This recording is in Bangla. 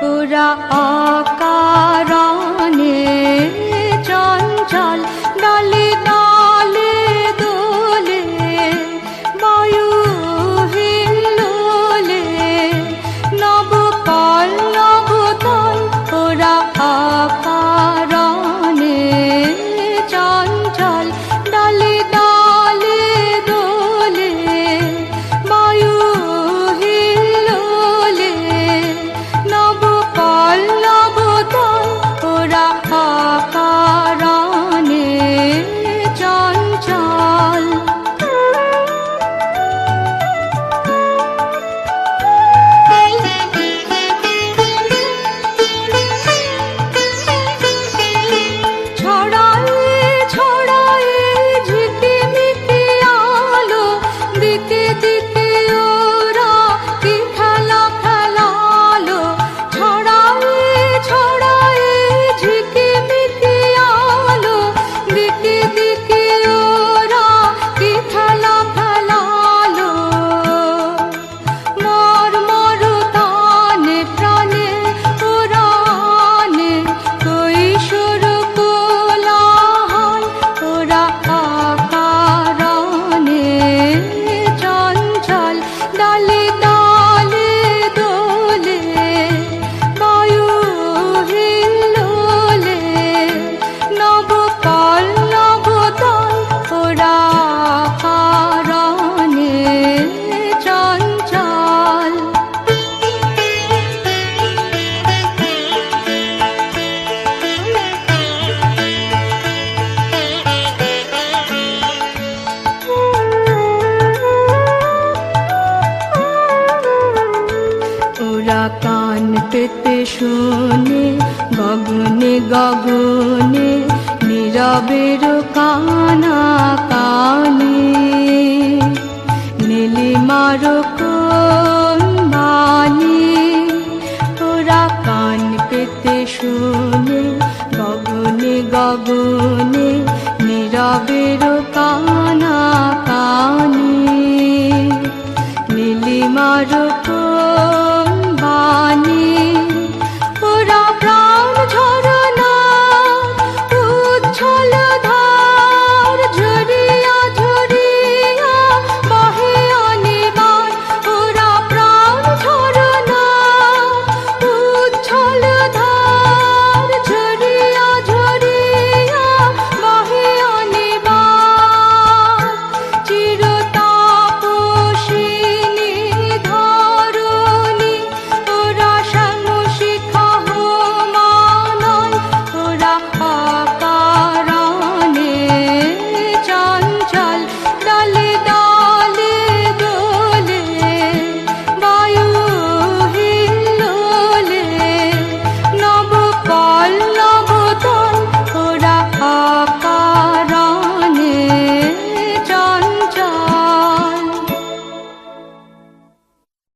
ওরা অকারণে চঞ্চল ডালে ডালে দোলে বায়ু হিল্লোলে নবকল নবতল ওরা অকারণে চঞ্চল ডালে ডালে দোলে বায়ু হিল্লোলে নবকল নবতল ওরা অকারণে চঞ্চল। ছড়ায়ে ছড়ায়ে ঝিকিমিকি আলো দিকে দিকে ওরা কি খেলা খেলালো। ছড়ায়ে ছড়ায়ে ঝিকিমিকি আলো দিকে দিকে ওরা কি খেলা খেলালো। মর্মর তানে প্রাণে ওরা আনে কৈশোর কোলাহল ওরা অকারণে চঞ্চল ডালে ডালে দোলে বায়ু হিল্লোলে নবকল নবতল ওরা অকারণে চঞ্চল। ওরা কান পেতে শোনে গগনে গগনে নীরবের কানা কানে নীলিমার